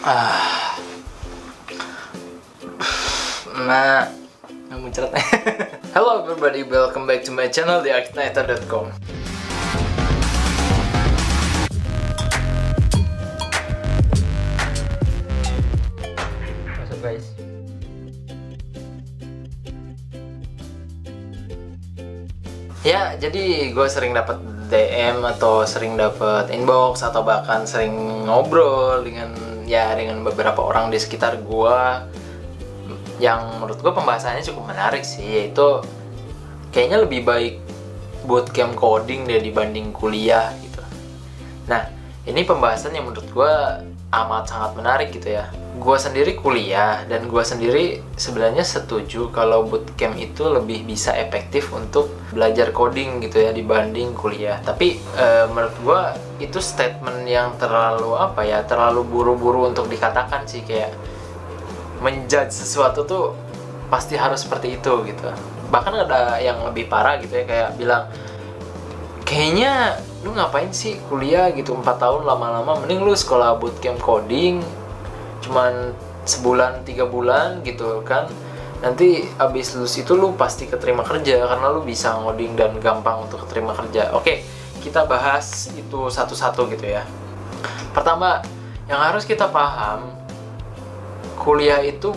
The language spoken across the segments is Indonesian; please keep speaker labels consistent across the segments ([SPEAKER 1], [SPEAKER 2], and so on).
[SPEAKER 1] Ah, nah, nggak muncrat. Hello everybody, welcome back to my channel, thearchitector.com. Masuk guys. Ya, jadi gue sering dapat DM atau sering dapat inbox atau bahkan sering ngobrol dengan beberapa orang di sekitar gue yang menurut gue pembahasannya cukup menarik sih, yaitu kayaknya lebih baik bootcamp coding deh dibanding kuliah gitu. Nah, ini pembahasan yang menurut gue amat sangat menarik gitu ya. Gue sendiri kuliah dan gue sendiri sebenarnya setuju kalau bootcamp itu lebih bisa efektif untuk belajar coding gitu ya dibanding kuliah. Tapi menurut gue itu statement yang terlalu buru-buru untuk dikatakan sih, kayak menjudge sesuatu tuh pasti harus seperti itu gitu. Bahkan ada yang lebih parah gitu ya, kayak bilang kayaknya lu ngapain sih kuliah gitu 4 tahun lama-lama, mending lu sekolah bootcamp coding cuman sebulan 3 bulan gitu kan, nanti abis lulus itu lu pasti keterima kerja karena lu bisa ngoding dan gampang untuk keterima kerja. Oke, kita bahas itu satu-satu gitu ya. Pertama, yang harus kita paham, kuliah itu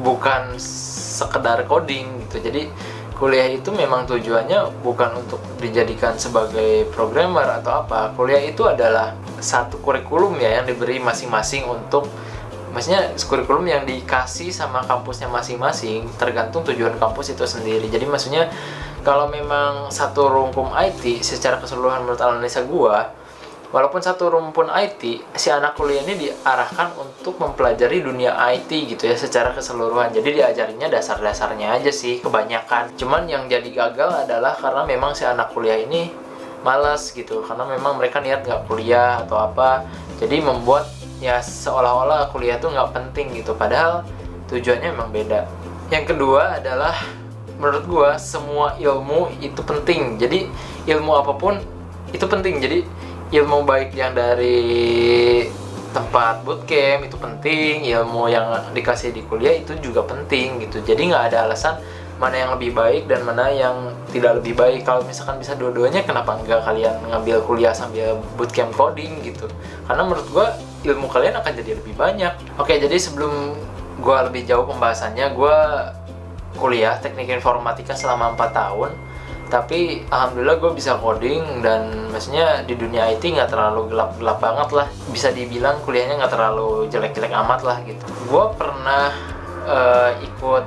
[SPEAKER 1] bukan sekedar coding gitu. Jadi kuliah itu memang tujuannya bukan untuk dijadikan sebagai programmer atau apa. Kuliah itu adalah satu kurikulum ya yang diberi masing-masing untuk, maksudnya kurikulum yang dikasih sama kampusnya masing-masing, tergantung tujuan kampus itu sendiri. Jadi maksudnya kalau memang satu rumpun IT secara keseluruhan menurut analisa gua, walaupun satu rumpun IT, si anak kuliah ini diarahkan untuk mempelajari dunia IT gitu ya secara keseluruhan. Jadi diajarinya dasar-dasarnya aja sih kebanyakan. Cuman yang jadi gagal adalah karena memang si anak kuliah ini malas gitu, karena memang mereka niat nggak kuliah atau apa. Jadi membuat ya seolah-olah kuliah tuh nggak penting gitu, padahal tujuannya memang beda. Yang kedua adalah menurut gua semua ilmu itu penting. Jadi ilmu apapun itu penting. Jadi ilmu baik yang dari tempat bootcamp itu penting, ilmu yang dikasih di kuliah itu juga penting gitu. Jadi nggak ada alasan mana yang lebih baik dan mana yang tidak lebih baik. Kalau misalkan bisa dua-duanya, kenapa nggak kalian ngambil kuliah sambil bootcamp coding gitu? Karena menurut gua ilmu kalian akan jadi lebih banyak. Oke, jadi sebelum gua lebih jauh pembahasannya, gua kuliah teknik informatika selama 4 tahun. Tapi alhamdulillah gue bisa coding, dan maksudnya di dunia IT nggak terlalu gelap-gelap banget lah. Bisa dibilang kuliahnya nggak terlalu jelek-jelek amat lah gitu. Gue pernah ikut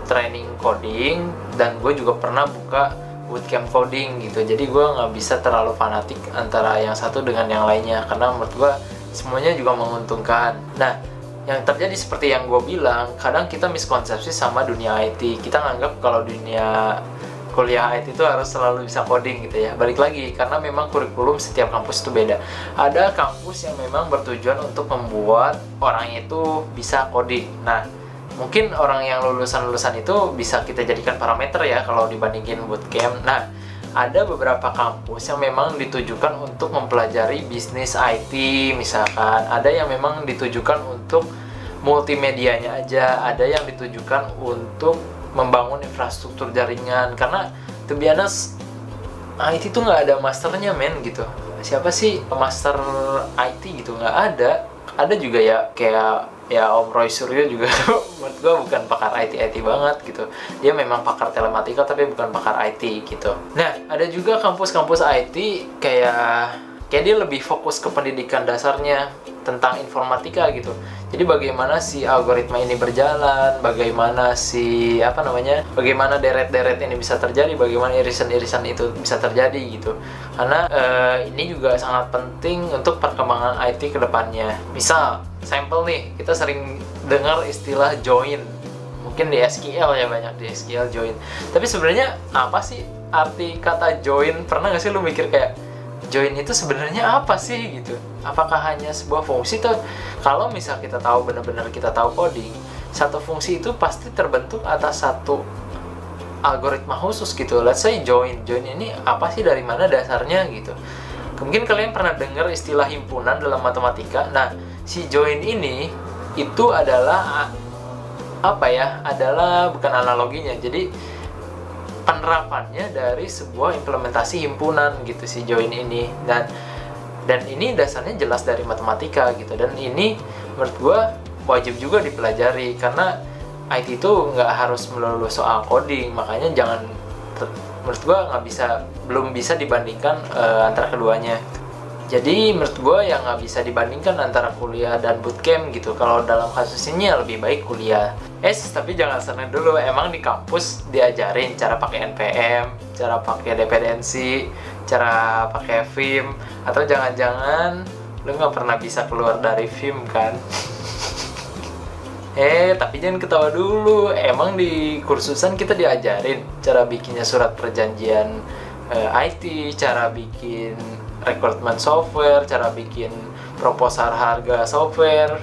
[SPEAKER 1] training coding, dan gue juga pernah buka bootcamp coding gitu. Jadi gue nggak bisa terlalu fanatik antara yang satu dengan yang lainnya, karena menurut gue semuanya juga menguntungkan. Nah, yang terjadi seperti yang gue bilang, kadang kita miskonsepsi sama dunia IT. Kita nganggap kalau dunia kuliah IT itu harus selalu bisa coding gitu ya. Balik lagi, karena memang kurikulum setiap kampus itu beda. Ada kampus yang memang bertujuan untuk membuat orang itu bisa coding. Nah, mungkin orang yang lulusan-lulusan itu bisa kita jadikan parameter ya kalau dibandingin bootcamp. Nah, ada beberapa kampus yang memang ditujukan untuk mempelajari bisnis IT misalkan. Ada yang memang ditujukan untuk multimedianya aja. Ada yang ditujukan untuk membangun infrastruktur jaringan. Karena to be honest, IT tuh nggak ada masternya men gitu. Siapa sih master IT gitu? Nggak ada. Ada juga ya kayak ya Om Roy Suryo juga menurut gue bukan pakar IT banget gitu. Dia memang pakar telematika tapi bukan pakar IT gitu. Nah, ada juga kampus-kampus IT kayak dia lebih fokus ke pendidikan dasarnya tentang informatika gitu. Jadi bagaimana si algoritma ini berjalan, bagaimana bagaimana deret-deret ini bisa terjadi, bagaimana irisan-irisan itu bisa terjadi gitu. Karena ini juga sangat penting untuk perkembangan IT ke depannya. Misal, sampel nih, kita sering dengar istilah join. Mungkin di SQL ya, banyak di SQL join. Tapi sebenarnya apa sih arti kata join? Pernah nggak sih lu mikir kayak join itu sebenarnya apa sih gitu? Apakah hanya sebuah fungsi tuh? Kalau misal kita tahu benar-benar kita tahu coding, satu fungsi itu pasti terbentuk atas satu algoritma khusus gitu. Let's say join ini apa sih, dari mana dasarnya gitu. Mungkin kalian pernah dengar istilah himpunan dalam matematika. Nah, si join ini itu adalah apa ya? Adalah bukan analoginya. Jadi penerapannya dari sebuah implementasi himpunan gitu si join ini, dan ini dasarnya jelas dari matematika gitu, dan ini menurut gue wajib juga dipelajari karena IT itu nggak harus melulu soal coding, makanya menurut gue belum bisa dibandingkan antara keduanya. Jadi menurut gue yang nggak bisa dibandingkan antara kuliah dan bootcamp gitu. Kalau dalam kasus ini ya lebih baik kuliah. Tapi jangan seneng dulu. Emang di kampus diajarin cara pakai NPM, cara pakai dependensi, cara pakai Vim, atau jangan-jangan lu nggak pernah bisa keluar dari Vim kan? Tapi jangan ketawa dulu. Emang di kursusan kita diajarin cara bikinnya surat perjanjian IT, cara bikin rekrutmen software, cara bikin proposal harga software.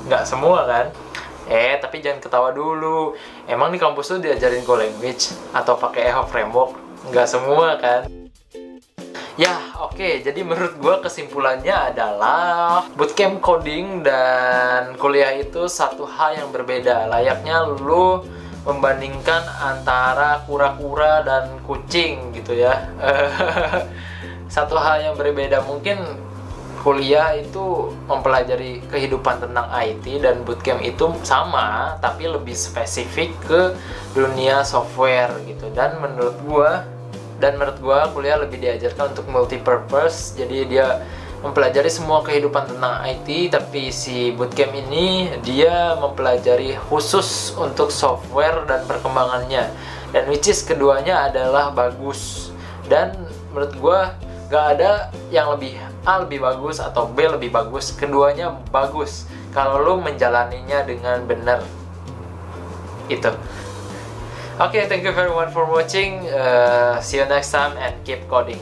[SPEAKER 1] Nggak semua kan? Tapi jangan ketawa dulu. Emang di kampus tuh diajarin Go language atau pakai EHO framework? Nggak semua kan? Ya, oke. Jadi menurut gue kesimpulannya adalah bootcamp coding dan kuliah itu satu hal yang berbeda. Layaknya lu membandingkan antara kura-kura dan kucing gitu ya. Satu hal yang berbeda. Mungkin kuliah itu mempelajari kehidupan tentang IT dan bootcamp itu sama, tapi lebih spesifik ke dunia software gitu. Dan menurut gua kuliah lebih diajarkan untuk multi-purpose. Jadi dia mempelajari semua kehidupan tentang IT, tapi si bootcamp ini dia mempelajari khusus untuk software dan perkembangannya. Dan which is keduanya adalah bagus. Dan menurut gua gak ada yang A lebih bagus atau B lebih bagus. Keduanya bagus kalau lo menjalaninya dengan benar. Itu. Oke, thank you very much for watching. See you next time and keep coding.